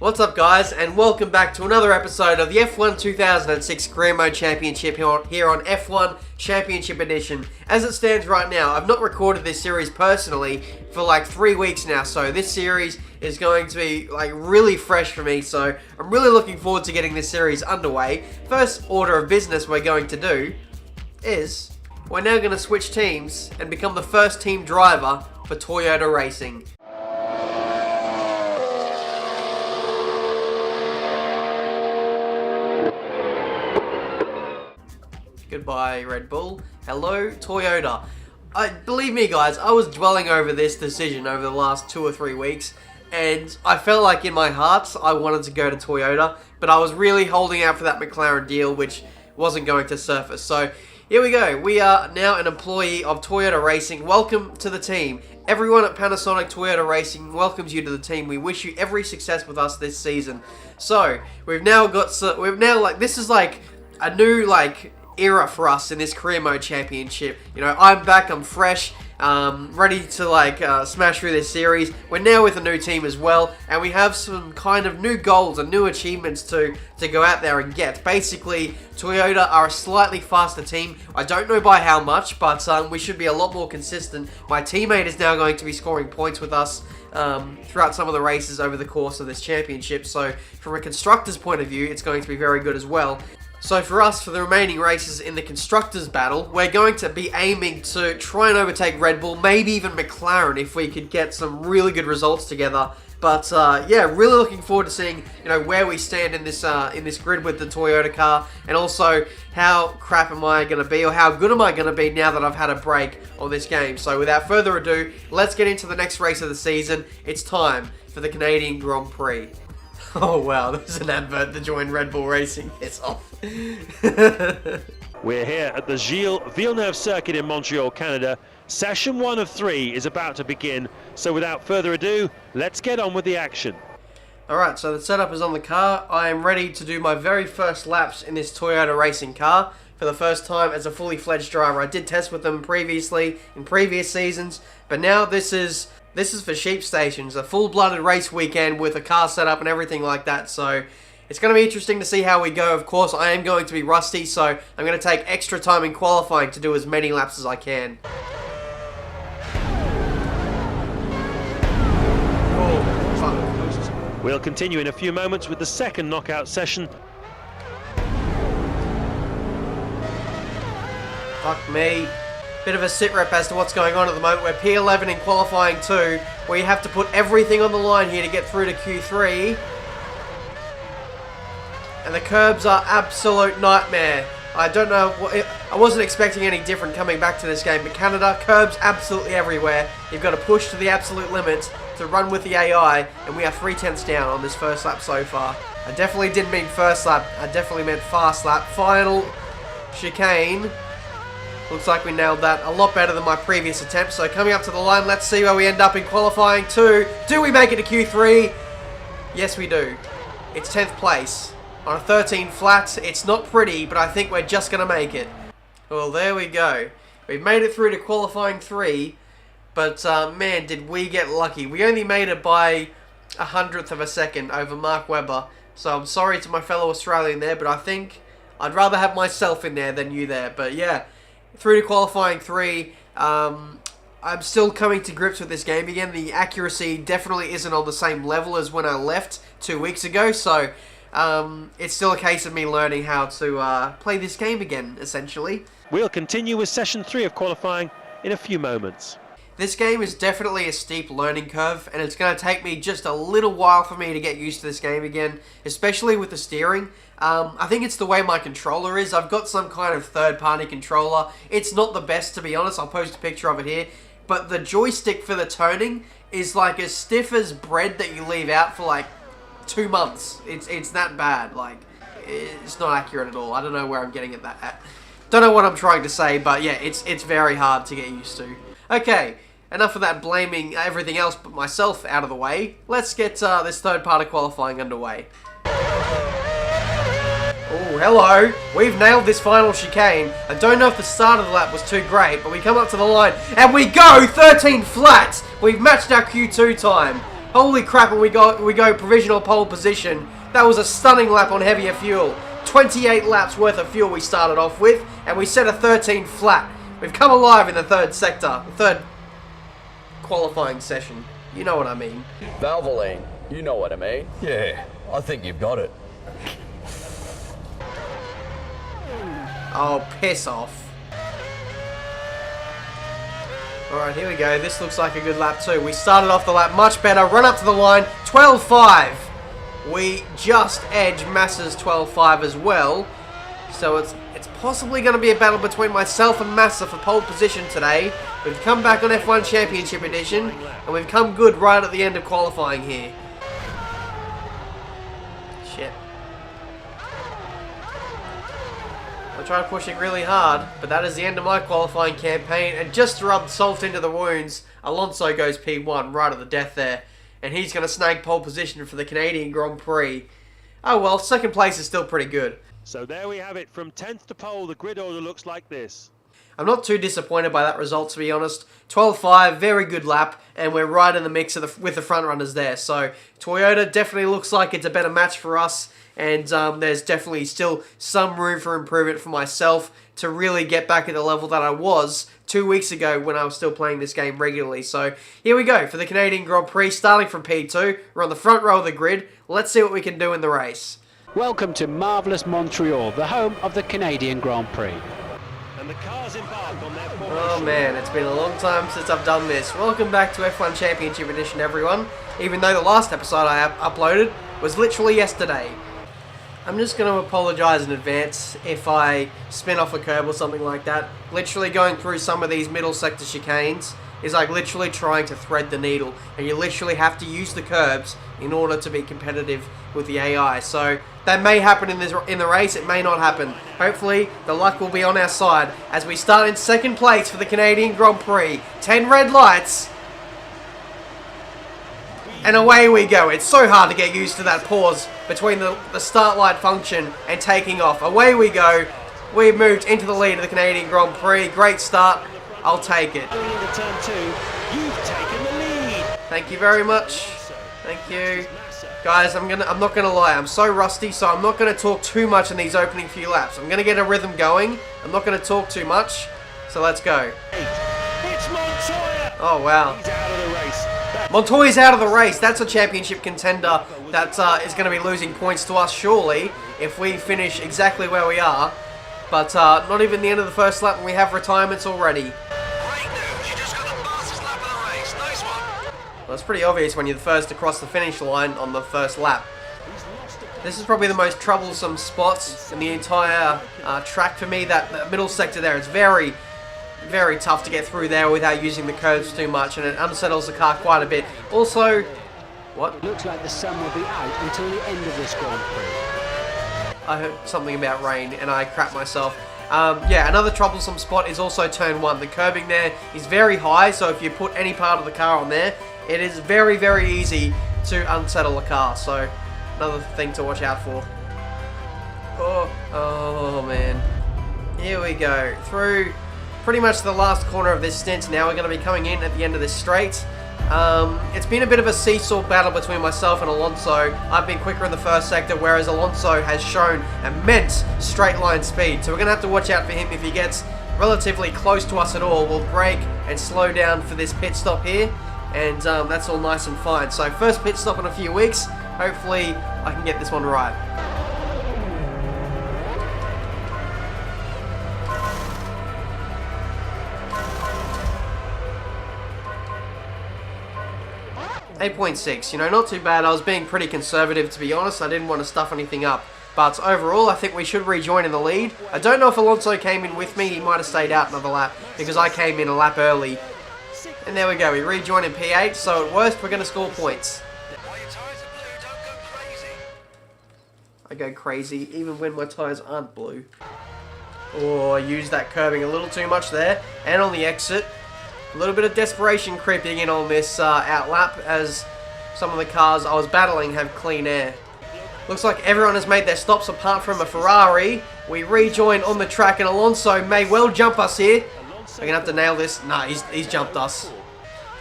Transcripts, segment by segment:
What's up guys, and welcome back to another episode of the F1 2006 Career Mode Championship here on F1 Championship Edition. As it stands right now, I've not recorded this series personally for like 3 weeks now, so this series is going to be like really fresh for me, so I'm really looking forward to getting this series underway. First order of business we're going to do is we're now going to switch teams and become the first team driver for Toyota Racing. Goodbye, Red Bull. Hello, Toyota. Believe me, guys, I was dwelling over this decision over the last 2 or 3 weeks, and I felt like in my heart I wanted to go to Toyota, but I was really holding out for that McLaren deal, which wasn't going to surface. So here we go. We are now an employee of Toyota Racing. Welcome to the team. Everyone at Panasonic Toyota Racing welcomes you to the team. We wish you every success with us this season. So this is like a new era for us in this career mode championship. You know, I'm back, I'm fresh, ready to smash through this series. We're now with a new team as well, and we have some kind of new goals and new achievements to go out there and get. Basically, Toyota are a slightly faster team. I don't know by how much, but we should be a lot more consistent. My teammate is now going to be scoring points with us throughout some of the races over the course of this championship, so from a constructor's point of view, it's going to be very good as well. So for us, for the remaining races in the Constructors' battle, we're going to be aiming to try and overtake Red Bull, maybe even McLaren if we could get some really good results together. But yeah, really looking forward to seeing where we stand in this grid with the Toyota car, and also how crap am I going to be, or how good am I going to be now that I've had a break on this game. So without further ado, let's get into the next race of the season. It's time for the Canadian Grand Prix. Oh wow, there's an advert to join Red Bull Racing. It's off. We're here at the Gilles Villeneuve circuit in Montreal, Canada. Session 1 of 3 is about to begin, so without further ado, let's get on with the action. Alright, so the setup is on the car. I am ready to do my very first laps in this Toyota Racing car for the first time as a fully fledged driver. I did test with them previously in previous seasons, but now this is for sheep stations, a full-blooded race weekend with a car setup and everything like that, so it's going to be interesting to see how we go. Of course, I am going to be rusty, so I'm going to take extra time in qualifying to do as many laps as I can. Oh, we'll continue in a few moments with the second knockout session. Fuck me. Bit of a sit rep as to what's going on at the moment. We're P11 in qualifying 2, where you have to put everything on the line here to get through to Q3. And the curbs are absolute nightmare. I don't know, I wasn't expecting any different coming back to this game, but Canada, curbs absolutely everywhere. You've got to push to the absolute limit to run with the AI, and we are 3/10 down on this first lap so far. I definitely didn't mean first lap, I definitely meant fast lap. Final chicane. Looks like we nailed that a lot better than my previous attempt. So coming up to the line, let's see where we end up in qualifying 2. Do we make it to Q3? Yes, we do. It's 10th place on a 13 flat. It's not pretty, but I think we're just going to make it. Well, there we go. We've made it through to qualifying 3, but man, did we get lucky. We only made it by 100th of a second over Mark Webber. So I'm sorry to my fellow Australian there, but I think I'd rather have myself in there than you there. But yeah. Through to qualifying 3, I'm still coming to grips with this game again. The accuracy definitely isn't on the same level as when I left 2 weeks ago, so it's still a case of me learning how to play this game again, essentially. We'll continue with session 3 of qualifying in a few moments. This game is definitely a steep learning curve, and it's going to take me just a little while for me to get used to this game again, especially with the steering. I think it's the way my controller is. I've got some kind of third-party controller. It's not the best, to be honest. I'll post a picture of it here. But the joystick for the turning is like as stiff as bread that you leave out for like 2 months. It's that bad. Like, it's not accurate at all. I don't know where I'm getting it at. Don't know what I'm trying to say, but yeah, it's very hard to get used to. Okay. Enough of that blaming everything else but myself out of the way. Let's get this third part of qualifying underway. Oh, hello. We've nailed this final chicane. I don't know if the start of the lap was too great, but we come up to the line and we go 13 flat. We've matched our Q2 time. Holy crap, and we go provisional pole position. That was a stunning lap on heavier fuel. 28 laps worth of fuel we started off with, and we set a 13 flat. We've come alive in the third sector, the third qualifying session. You know what I mean. Valvoline, you know what I mean. Yeah, I think you've got it. Oh, piss off. Alright, here we go. This looks like a good lap too. We started off the lap much better. Run up to the line. 12.5. We just edged Massa's 12.5 as well. So it's possibly going to be a battle between myself and Massa for pole position today. We've come back on F1 Championship Edition, and we've come good right at the end of qualifying here. Shit. I tried pushing really hard, but that is the end of my qualifying campaign, and just to rub salt into the wounds, Alonso goes P1 right at the death there, and he's going to snag pole position for the Canadian Grand Prix. Oh well, second place is still pretty good. So there we have it. From 10th to pole, the grid order looks like this. I'm not too disappointed by that result, to be honest. 12.5, very good lap, and we're right in the mix with the front runners there. So Toyota definitely looks like it's a better match for us, and there's definitely still some room for improvement for myself to really get back at the level that I was 2 weeks ago when I was still playing this game regularly. So here we go for the Canadian Grand Prix, starting from P2. We're on the front row of the grid. Let's see what we can do in the race. Welcome to marvellous Montreal, the home of the Canadian Grand Prix. And the cars embark on their formation. Oh man, it's been a long time since I've done this. Welcome back to F1 Championship Edition, everyone. Even though the last episode I uploaded was literally yesterday. I'm just going to apologise in advance if I spin off a curb or something like that. Literally going through some of these middle sector chicanes is like literally trying to thread the needle, and you literally have to use the curbs in order to be competitive with the AI. So that may happen in the race, it may not happen. Hopefully the luck will be on our side as we start in second place for the Canadian Grand Prix. 10 red lights. And away we go. It's so hard to get used to that pause between the start light function and taking off. Away we go. We've moved into the lead of the Canadian Grand Prix. Great start. I'll take it. Going into turn 2, you've taken the lead. Thank you very much. Thank you. Guys, I'm not gonna lie, I'm so rusty, so I'm not gonna talk too much in these opening few laps. I'm gonna get a rhythm going. I'm not gonna talk too much. So let's go. It's Montoya. Oh wow. He's out of the race. Montoya's out of the race. That's a championship contender that is going to be losing points to us, surely, if we finish exactly where we are. But not even the end of the first lap, and we have retirements already. Great news, you just got the fastest lap of the race. Nice one. Well, it's pretty obvious when you're the first to cross the finish line on the first lap. This is probably the most troublesome spots in the entire track for me. That middle sector there, it's very, very tough to get through there without using the curves too much, and it unsettles the car quite a bit. Also, what? It looks like the sun will be out until the end of this Grand Prix. I heard something about rain and I crap myself. Yeah, another troublesome spot is also turn 1. The curbing there is very high, so if you put any part of the car on there, it is very, very easy to unsettle a car. So, another thing to watch out for. Oh man. Here we go. Through pretty much the last corner of this stint. Now we're going to be coming in at the end of this straight. It's been a bit of a seesaw battle between myself and Alonso. I've been quicker in the first sector, whereas Alonso has shown immense straight line speed. So we're going to have to watch out for him. If he gets relatively close to us at all, we'll brake and slow down for this pit stop here. And that's all nice and fine. So first pit stop in a few weeks. Hopefully I can get this one right. .6, you know, not too bad. I was being pretty conservative, to be honest. I didn't want to stuff anything up. But overall, I think we should rejoin in the lead. I don't know if Alonso came in with me. He might have stayed out another lap because I came in a lap early. And there we go. We rejoin in P8, so at worst, we're going to score points. I go crazy even when my tyres aren't blue. Oh, I used that curbing a little too much there. And on the exit. A little bit of desperation creeping in on this out lap as some of the cars I was battling have clean air. Looks like everyone has made their stops apart from a Ferrari. We rejoin on the track and Alonso may well jump us here. We're going to have to nail this. Nah, he's jumped us.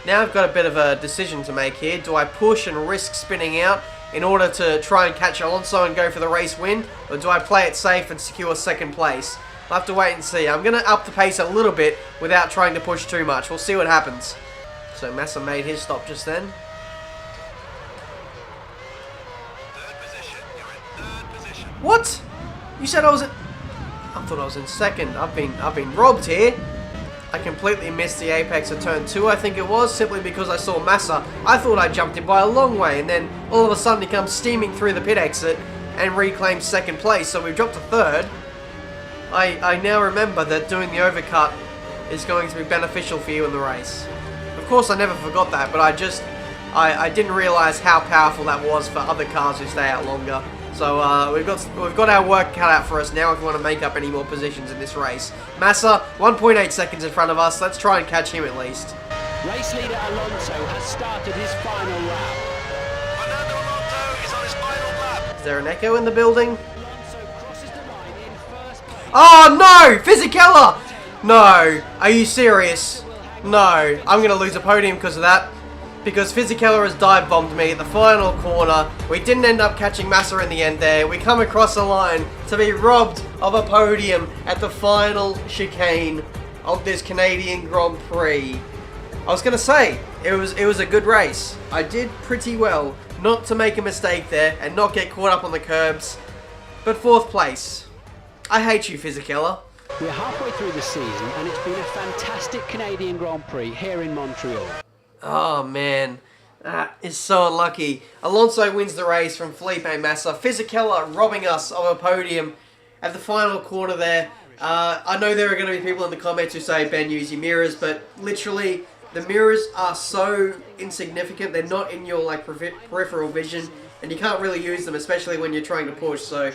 Now I've got a bit of a decision to make here. Do I push and risk spinning out in order to try and catch Alonso and go for the race win? Or do I play it safe and secure second place? I'll have to wait and see. I'm going to up the pace a little bit without trying to push too much. We'll see what happens. So Massa made his stop just then. What? You said I was in... I thought I was in second. I've been robbed here. I completely missed the apex of turn 2, I think it was, simply because I saw Massa. I thought I jumped in by a long way, and then all of a sudden he comes steaming through the pit exit and reclaims second place, so we've dropped to third. I now remember that doing the overcut is going to be beneficial for you in the race. Of course, I never forgot that, but I didn't realise how powerful that was for other cars who stay out longer. So we've got our work cut out for us now if we want to make up any more positions in this race. Massa, 1.8 seconds in front of us. Let's try and catch him at least. Race leader Alonso has started his final lap. Fernando Alonso is on his final lap. Is there an echo in the building? Alonso crosses the line in first place. Oh no! Fisichella! No. Are you serious? No. I'm going to lose a podium because of that. Because Fisichella has dive bombed me at the final corner. We didn't end up catching Massa in the end there. We come across the line to be robbed of a podium at the final chicane of this Canadian Grand Prix. I was going to say, it was a good race. I did pretty well not to make a mistake there and not get caught up on the curbs. But 4th place. I hate you, Fisichella. We're halfway through the season and it's been a fantastic Canadian Grand Prix here in Montreal. Oh man, that is so unlucky. Alonso wins the race from Felipe Massa. Fisichella robbing us of a podium at the final corner there. I know there are going to be people in the comments who say, Ben, use your mirrors, but literally the mirrors are so insignificant. They're not in your peripheral vision, and you can't really use them, especially when you're trying to push. So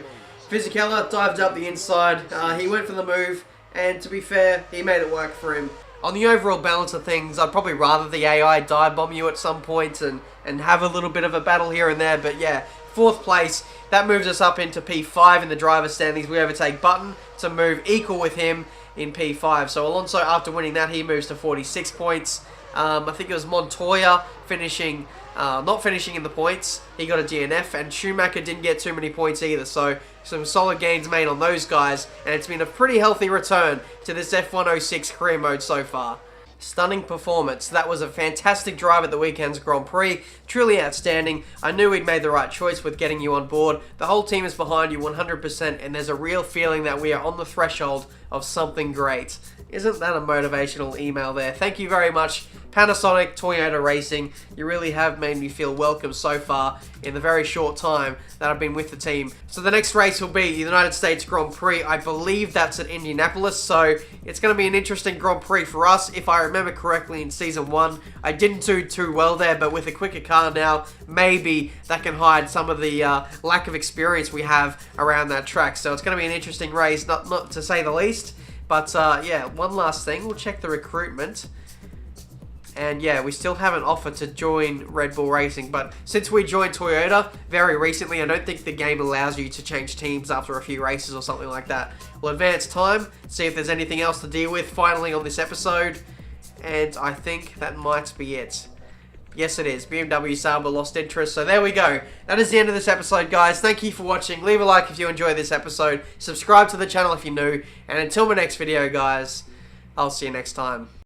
Fisichella dived up the inside. He went for the move, and to be fair, he made it work for him. On the overall balance of things, I'd probably rather the AI dive bomb you at some point and have a little bit of a battle here and there. But yeah, 4th place. That moves us up into P5 in the driver's standings. We overtake Button to move equal with him in P5. So Alonso, after winning that, he moves to 46 points. I think it was Montoya finishing, not finishing in the points. He got a DNF, and Schumacher didn't get too many points either. So some solid gains made on those guys, and it's been a pretty healthy return to this F106 career mode so far. Stunning performance. That was a fantastic drive at the weekend's Grand Prix. Truly outstanding. I knew we'd made the right choice with getting you on board. The whole team is behind you 100%, and there's a real feeling that we are on the threshold of something great. Isn't that a motivational email there? Thank you very much, Panasonic Toyota Racing. You really have made me feel welcome so far in the very short time that I've been with the team. So the next race will be the United States Grand Prix. I believe that's at Indianapolis, so it's going to be an interesting Grand Prix for us. If I remember correctly, in Season 1, I didn't do too well there, but with a quicker car now, maybe that can hide some of the lack of experience we have around that track. So it's going to be an interesting race, not to say the least. But yeah, one last thing, we'll check the recruitment. And yeah, we still haven't offered to join Red Bull Racing, but since we joined Toyota very recently, I don't think the game allows you to change teams after a few races or something like that. We'll advance time, see if there's anything else to deal with finally on this episode, and I think that might be it. Yes, it is. BMW Sauber lost interest. So there we go. That is the end of this episode, guys. Thank you for watching. Leave a like if you enjoyed this episode. Subscribe to the channel if you're new. And until my next video, guys, I'll see you next time.